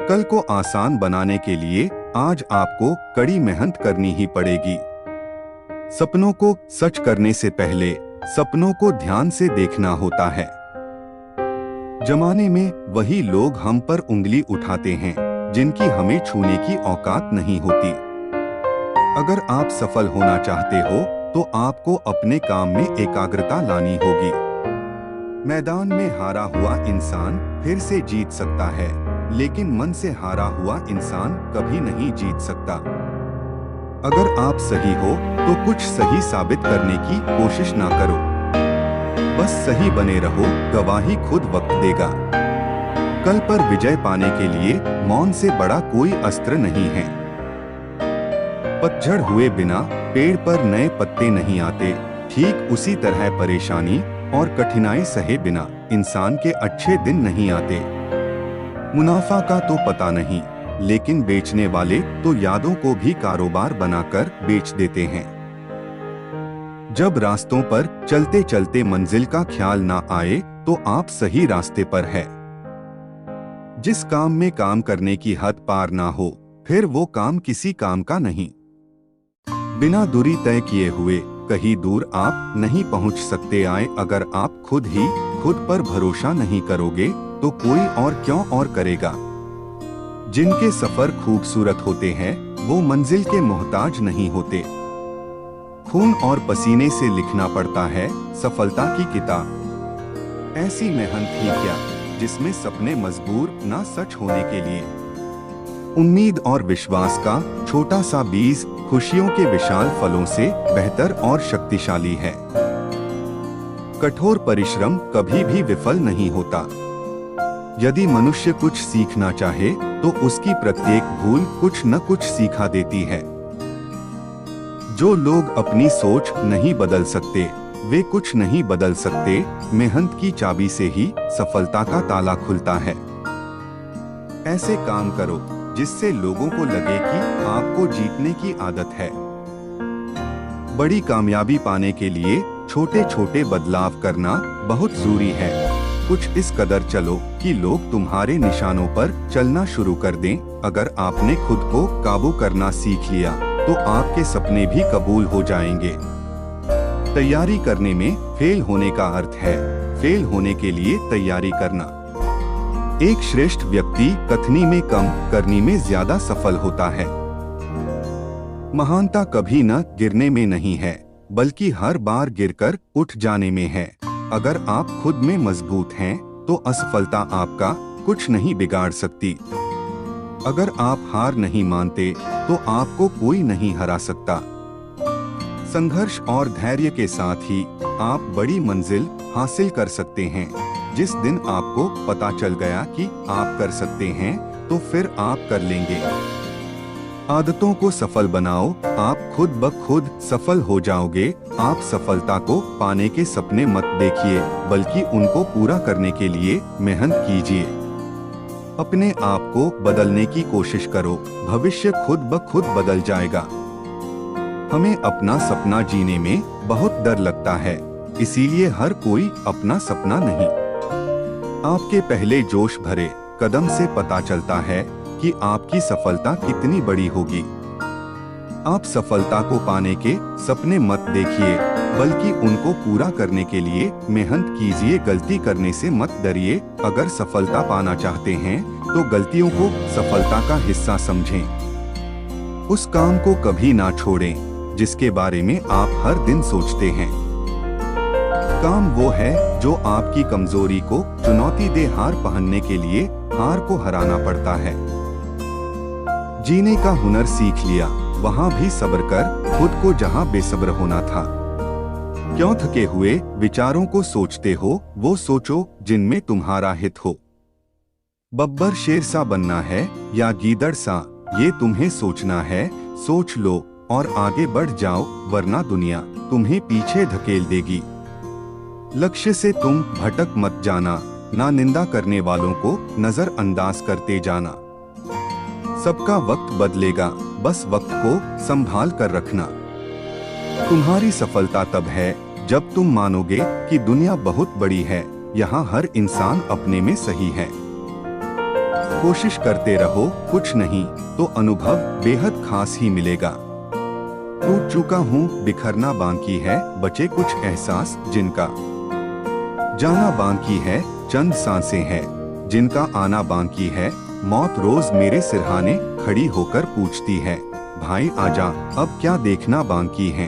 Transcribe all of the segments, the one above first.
कल को आसान बनाने के लिए आज आपको कड़ी मेहनत करनी ही पड़ेगी। सपनों को सच करने से पहले सपनों को ध्यान से देखना होता है। जमाने में वही लोग हम पर उंगली उठाते हैं जिनकी हमें छूने की औकात नहीं होती। अगर आप सफल होना चाहते हो तो आपको अपने काम में एकाग्रता लानी होगी। मैदान में हारा हुआ इंसान फिर से जीत सकता है, लेकिन मन से हारा हुआ इंसान कभी नहीं जीत सकता। अगर आप सही हो तो कुछ सही साबित करने की कोशिश ना करो, बस सही बने रहो, गवाही खुद वक्त देगा। कल पर विजय पाने के लिए मौन से बड़ा कोई अस्त्र नहीं है। पतझड़ हुए बिना पेड़ पर नए पत्ते नहीं आते, ठीक उसी तरह परेशानी और कठिनाई सहे बिना इंसान के अच्छे दिन नहीं आते। मुनाफा का तो पता नहीं, लेकिन बेचने वाले तो यादों को भी कारोबार बनाकर बेच देते हैं। जब रास्तों पर चलते चलते मंजिल का ख्याल ना आए तो आप सही रास्ते पर है। जिस काम में काम करने की हद पार ना हो, फिर वो काम किसी काम का नहीं। बिना दूरी तय किए हुए कहीं दूर आप नहीं पहुंच सकते। अगर आप खुद ही खुद पर भरोसा नहीं करोगे तो कोई और क्यों और करेगा। जिनके सफर खूबसूरत होते हैं वो मंजिल के मोहताज नहीं होते। खून और पसीने से लिखना पड़ता है सफलता की किताब। ऐसी मेहनत ही क्या जिसमें सपने मजबूर ना सच होने के लिए। उम्मीद और विश्वास का छोटा सा बीज खुशियों के विशाल फलों से बेहतर और शक्तिशाली है। कठोर परिश्रम कभी भी विफल नहीं होता। यदि मनुष्य कुछ सीखना चाहे तो उसकी प्रत्येक भूल कुछ न कुछ सिखा देती है। जो लोग अपनी सोच नहीं बदल सकते वे कुछ नहीं बदल सकते। मेहनत की चाबी से ही सफलता का ताला खुलता है। ऐसे काम करो जिससे लोगों को लगे कि आपको जीतने की आदत है। बड़ी कामयाबी पाने के लिए छोटे छोटे बदलाव करना बहुत जरूरी है। कुछ इस कदर चलो कि लोग तुम्हारे निशानों पर चलना शुरू कर दें। अगर आपने खुद को काबू करना सीख लिया तो आपके सपने भी कबूल हो जाएंगे। तैयारी करने में फेल होने का अर्थ है फेल होने के लिए तैयारी करना। एक श्रेष्ठ व्यक्ति कथनी में कम करनी में ज्यादा सफल होता है। महानता कभी न गिरने में नहीं है, बल्कि हर बार गिरकर उठ जाने में है। अगर आप खुद में मजबूत हैं तो असफलता आपका कुछ नहीं बिगाड़ सकती। अगर आप हार नहीं मानते तो आपको कोई नहीं हरा सकता। संघर्ष और धैर्य के साथ ही आप बड़ी मंजिल हासिल कर सकते हैं। जिस दिन आपको पता चल गया कि आप कर सकते हैं तो फिर आप कर लेंगे। आदतों को सफल बनाओ, आप खुद ब खुद सफल हो जाओगे। आप सफलता को पाने के सपने मत देखिए, बल्कि उनको पूरा करने के लिए मेहनत कीजिए। अपने आप को बदलने की कोशिश करो, भविष्य खुद ब खुद बदल जाएगा। हमें अपना सपना जीने में बहुत डर लगता है, इसीलिए हर कोई अपना सपना नहीं। आपके पहले जोश भरे कदम से पता चलता है कि आपकी सफलता कितनी बड़ी होगी। आप सफलता को पाने के सपने मत देखिए, बल्कि उनको पूरा करने के लिए मेहनत कीजिए। गलती करने से मत डरिए। अगर सफलता पाना चाहते हैं तो गलतियों को सफलता का हिस्सा समझें। उस काम को कभी ना छोड़ें जिसके बारे में आप हर दिन सोचते हैं। काम वो है जो आपकी कमजोरी को चुनौती दे। हार पहनने के लिए हार को हराना पड़ता है। जीने का हुनर सीख लिया, वहाँ भी सब्र कर खुद को जहाँ बेसब्र होना था। क्यों थके हुए विचारों को सोचते हो, वो सोचो जिनमें तुम्हारा हित हो। बब्बर शेर सा बनना है या गीदड़ सा, ये तुम्हें सोचना है। सोच लो और आगे बढ़ जाओ, वरना दुनिया तुम्हें पीछे धकेल देगी। लक्ष्य से तुम भटक मत जाना, ना निंदा करने वालों को नजरअंदाज करते जाना। सबका वक्त बदलेगा, बस वक्त को संभाल कर रखना। तुम्हारी सफलता तब है जब तुम मानोगे कि दुनिया बहुत बड़ी है, यहाँ हर इंसान अपने में सही है। कोशिश करते रहो, कुछ नहीं तो अनुभव बेहद खास ही मिलेगा। टूट चुका हूँ, बिखरना बाकी है, बचे कुछ एहसास जिनका जाना बाकी है, चंद सांसें हैं जिनका आना बाकी है। मौत रोज मेरे सिरहाने खड़ी होकर पूछती है, भाई आजा, अब क्या देखना बाकी है।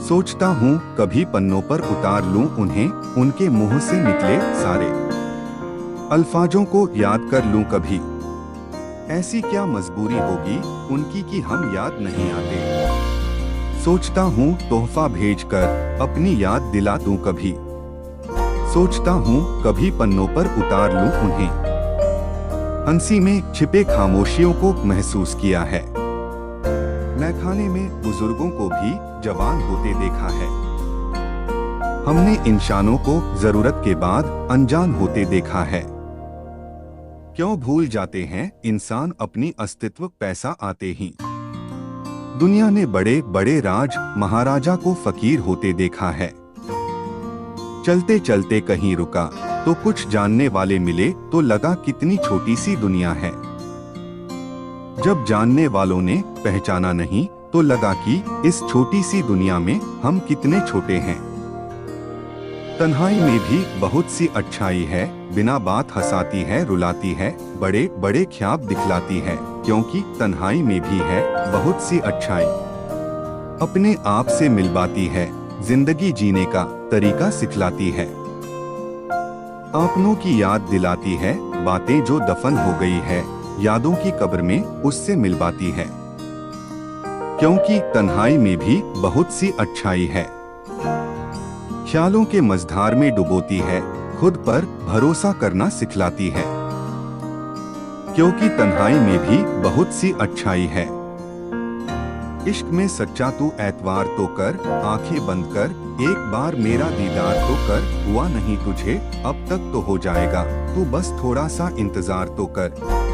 सोचता हूँ कभी पन्नों पर उतार लूं उन्हें, उनके मुंह से निकले सारे अल्फाजों को याद कर लूं कभी। ऐसी क्या मजबूरी होगी उनकी कि हम याद नहीं आते। सोचता हूँ तोहफा भेजकर अपनी याद दिला दूं कभी। सोचता हूँ कभी पन्नों पर उतार लूं उन्हें। हंसी में छिपे खामोशियों को महसूस किया है। मैखाने में बुजुर्गों को भी जवान होते देखा है। हमने इंसानों को जरूरत के बाद अनजान होते देखा है। क्यों भूल जाते हैं इंसान अपनी अस्तित्व पैसा आते ही। दुनिया ने बड़े बड़े राज महाराजा को फकीर होते देखा है। चलते चलते कहीं रुका तो कुछ जानने वाले मिले तो लगा कितनी छोटी सी दुनिया है। जब जानने वालों ने पहचाना नहीं तो लगा कि इस छोटी सी दुनिया में हम कितने छोटे हैं। तन्हाई में भी बहुत सी अच्छाई है, बिना बात हंसाती है, रुलाती है, बड़े बड़े ख्याब दिखलाती है, क्योंकि तन्हाई में भी है बहुत सी अच्छाई। अपने आप से मिलवाती है, जिंदगी जीने का तरीका सिखलाती है। अपनों की याद दिलाती है, बातें जो दफन हो गई है यादों की कब्र में उससे मिलवाती है। क्योंकि तन्हाई में भी बहुत सी अच्छाई है। ख्यालों के मझधार में डुबोती है, खुद पर भरोसा करना सिखलाती है। क्योंकि तन्हाई में भी बहुत सी अच्छाई है। इश्क में सच्चा तू एतवार तो कर, आंखें बंद कर, एक बार मेरा दीदार तो कर। हुआ नहीं तुझे अब तक तो हो जाएगा, तू बस थोड़ा सा इंतजार तो कर।